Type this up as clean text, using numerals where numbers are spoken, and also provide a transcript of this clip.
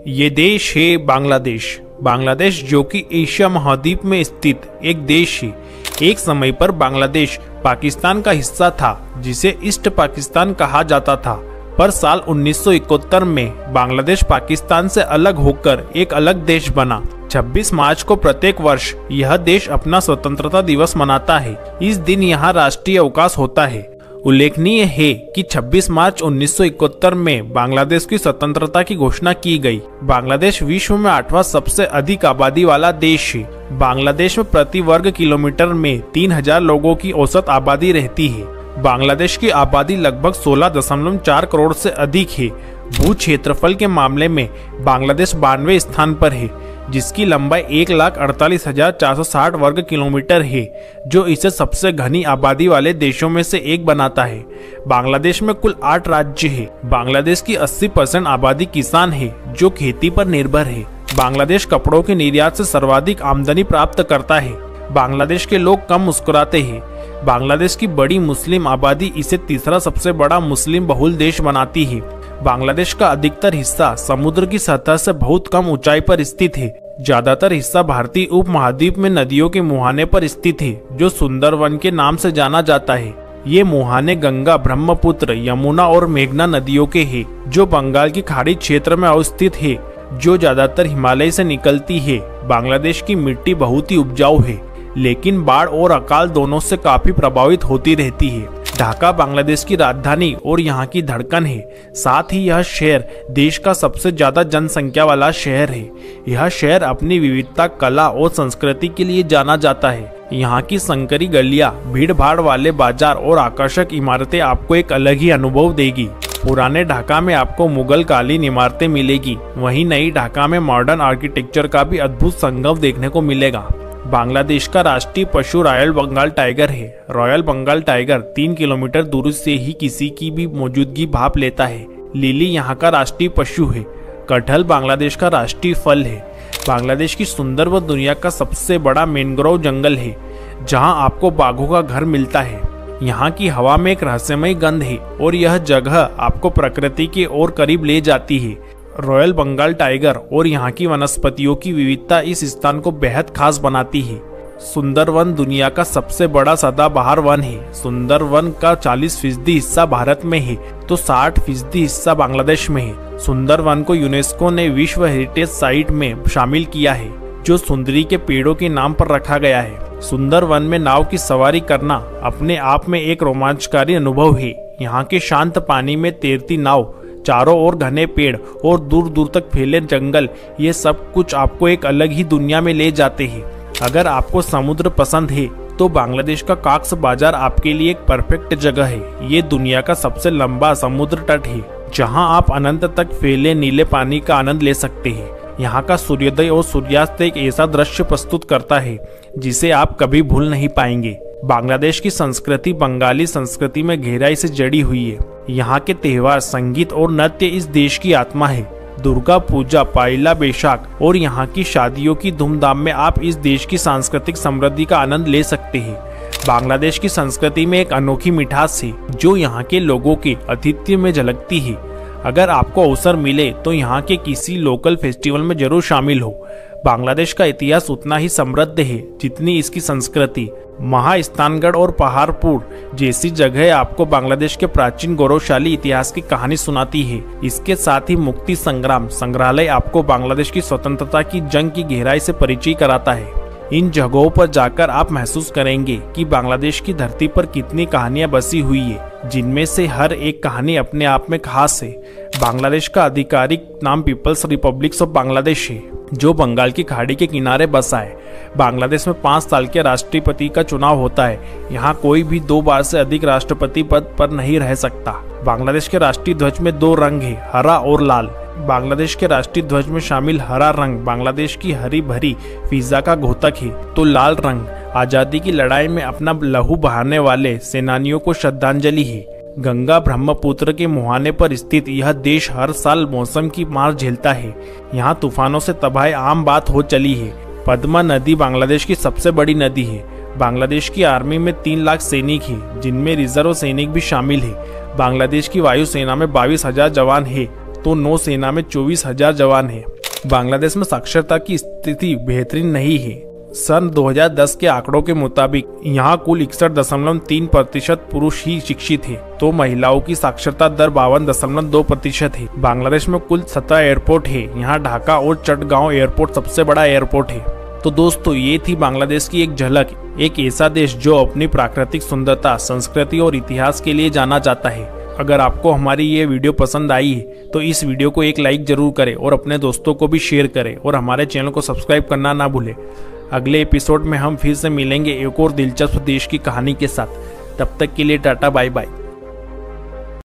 ये देश है बांग्लादेश। बांग्लादेश जो कि एशिया महाद्वीप में स्थित एक देश है। एक समय पर बांग्लादेश पाकिस्तान का हिस्सा था जिसे ईस्ट पाकिस्तान कहा जाता था, पर साल 1971 में बांग्लादेश पाकिस्तान से अलग होकर एक अलग देश बना। 26 मार्च को प्रत्येक वर्ष यह देश अपना स्वतंत्रता दिवस मनाता है। इस दिन यहाँ राष्ट्रीय अवकाश होता है। उल्लेखनीय है कि 26 मार्च 1971 में बांग्लादेश की स्वतंत्रता की घोषणा की गई। बांग्लादेश विश्व में 8वां सबसे अधिक आबादी वाला देश है। बांग्लादेश में प्रति वर्ग किलोमीटर में 3000 लोगों की औसत आबादी रहती है। बांग्लादेश की आबादी लगभग 16.4 करोड़ से अधिक है। भू क्षेत्रफल के मामले में बांग्लादेश 92वें स्थान पर है, जिसकी लंबाई 1,48,460 वर्ग किलोमीटर है, जो इसे सबसे घनी आबादी वाले देशों में से एक बनाता है। बांग्लादेश में कुल 8 राज्य है। बांग्लादेश की 80% आबादी किसान है जो खेती पर निर्भर है। बांग्लादेश कपड़ों के निर्यात से सर्वाधिक आमदनी प्राप्त करता है। बांग्लादेश के लोग कम मुस्कुराते हैं। बांग्लादेश की बड़ी मुस्लिम आबादी इसे तीसरा सबसे बड़ा मुस्लिम बहुल देश बनाती है। बांग्लादेश का अधिकतर हिस्सा समुद्र की सतह से बहुत कम ऊंचाई पर स्थित है। ज्यादातर हिस्सा भारतीय उपमहाद्वीप में नदियों के मुहाने पर स्थित है, जो सुंदरवन के नाम से जाना जाता है। ये मुहाने गंगा, ब्रह्मपुत्र, यमुना और मेघना नदियों के हैं, जो बंगाल की खाड़ी क्षेत्र में अवस्थित है, जो ज्यादातर हिमालय से निकलती है। बांग्लादेश की मिट्टी बहुत ही उपजाऊ है, लेकिन बाढ़ और अकाल दोनों से काफी प्रभावित होती रहती है। ढाका बांग्लादेश की राजधानी और यहाँ की धड़कन है। साथ ही यह शहर देश का सबसे ज्यादा जनसंख्या वाला शहर है। यह शहर अपनी विविधता, कला और संस्कृति के लिए जाना जाता है। यहाँ की संकरी गलियाँ, भीड़ भाड़ वाले बाजार और आकर्षक इमारतें आपको एक अलग ही अनुभव देगी। पुराने ढाका में आपको मुगल कालीन इमारतें मिलेगी, वहीं नई ढाका में मॉडर्न आर्किटेक्चर का भी अद्भुत संगम देखने को मिलेगा। बांग्लादेश का राष्ट्रीय पशु रॉयल बंगाल टाइगर है। रॉयल बंगाल टाइगर 3 किलोमीटर दूर से ही किसी की भी मौजूदगी भाप लेता है। लिली यहाँ का राष्ट्रीय पशु है। कटहल बांग्लादेश का राष्ट्रीय फल है। बांग्लादेश की सुंदरवन दुनिया का सबसे बड़ा मैंग्रोव जंगल है, जहाँ आपको बाघों का घर मिलता है। यहाँ की हवा में एक रहस्यमय गंध है और यह जगह आपको प्रकृति के और करीब ले जाती है। रॉयल बंगाल टाइगर और यहाँ की वनस्पतियों की विविधता इस स्थान को बेहद खास बनाती है। सुंदरवन दुनिया का सबसे बड़ा सदाबहार वन है। सुंदरवन का 40% हिस्सा भारत में है, तो 60% हिस्सा बांग्लादेश में है। सुंदरवन को यूनेस्को ने विश्व हेरिटेज साइट में शामिल किया है, जो सुंदरी के पेड़ों के नाम पर रखा गया है। सुंदरवन में नाव की सवारी करना अपने आप में एक रोमांचकारी अनुभव है। यहाँ के शांत पानी में तैरती नाव, चारों ओर घने पेड़ और दूर दूर तक फैले जंगल, ये सब कुछ आपको एक अलग ही दुनिया में ले जाते हैं। अगर आपको समुद्र पसंद है तो बांग्लादेश का कॉक्स बाजार आपके लिए एक परफेक्ट जगह है। ये दुनिया का सबसे लंबा समुद्र तट है, जहां आप अनंत तक फैले नीले पानी का आनंद ले सकते हैं। यहाँ का सूर्योदय और सूर्यास्त एक ऐसा दृश्य प्रस्तुत करता है जिसे आप कभी भूल नहीं पाएंगे। बांग्लादेश की संस्कृति बंगाली संस्कृति में गहराई से जड़ी हुई है। यहाँ के त्योहार, संगीत और नृत्य इस देश की आत्मा है। दुर्गा पूजा, पयला बैसाख और यहाँ की शादियों की धूमधाम में आप इस देश की सांस्कृतिक समृद्धि का आनंद ले सकते हैं। बांग्लादेश की संस्कृति में एक अनोखी मिठास है, जो यहाँ के लोगों के आतिथ्य में झलकती है। अगर आपको अवसर मिले तो यहाँ के किसी लोकल फेस्टिवल में जरूर शामिल हो। बांग्लादेश का इतिहास उतना ही समृद्ध है जितनी इसकी संस्कृति। महास्थानगढ़ और पहाड़पुर जैसी जगह आपको बांग्लादेश के प्राचीन गौरवशाली इतिहास की कहानी सुनाती है। इसके साथ ही मुक्ति संग्राम संग्रहालय आपको बांग्लादेश की स्वतंत्रता की जंग की गहराई से परिचय कराता है। इन जगहों पर जाकर आप महसूस करेंगे कि बांग्लादेश की धरती पर कितनी कहानियां बसी हुई है, जिनमें से हर एक कहानी अपने आप में खास है। बांग्लादेश का आधिकारिक नाम पीपल्स रिपब्लिक ऑफ बांग्लादेश है, जो बंगाल की खाड़ी के किनारे बसा है। बांग्लादेश में 5 साल के राष्ट्रपति का चुनाव होता है। यहाँ कोई भी 2 बार से अधिक राष्ट्रपति पद पर नहीं रह सकता। बांग्लादेश के राष्ट्रीय ध्वज में 2 रंग है, हरा और लाल। बांग्लादेश के राष्ट्रीय ध्वज में शामिल हरा रंग बांग्लादेश की हरी भरी फिजा का घोतक है, तो लाल रंग आजादी की लड़ाई में अपना लहू बहाने वाले सेनानियों को श्रद्धांजलि है। गंगा ब्रह्मपुत्र के मुहाने पर स्थित यह देश हर साल मौसम की मार झेलता है। यहाँ तूफानों से तबाही आम बात हो चली है। पद्मा नदी बांग्लादेश की सबसे बड़ी नदी है। बांग्लादेश की आर्मी में 3 लाख सैनिक हैं, जिनमें रिजर्व सैनिक भी शामिल है। बांग्लादेश की वायुसेना में 22,000 जवान है, तो नौसेना में 24,000 जवान है। बांग्लादेश में साक्षरता की स्थिति बेहतरीन नहीं है। सन 2010 के आंकड़ों के मुताबिक यहाँ कुल 61.3% पुरुष ही शिक्षित है, तो महिलाओं की साक्षरता दर 52.2% है। बांग्लादेश में कुल 17 एयरपोर्ट है। यहाँ ढाका और चटगांव एयरपोर्ट सबसे बड़ा एयरपोर्ट है। तो दोस्तों, ये थी बांग्लादेश की एक झलक, एक ऐसा देश जो अपनी प्राकृतिक सुंदरता, संस्कृति और इतिहास के लिए जाना जाता है। अगर आपको हमारी ये वीडियो पसंद आई है तो इस वीडियो को एक लाइक जरूर करें और अपने दोस्तों को भी शेयर करें और हमारे चैनल को सब्सक्राइब करना ना भूलें। अगले एपिसोड में हम फिर से मिलेंगे एक और दिलचस्प देश की कहानी के साथ। तब तक के लिए टाटा बाय बाय।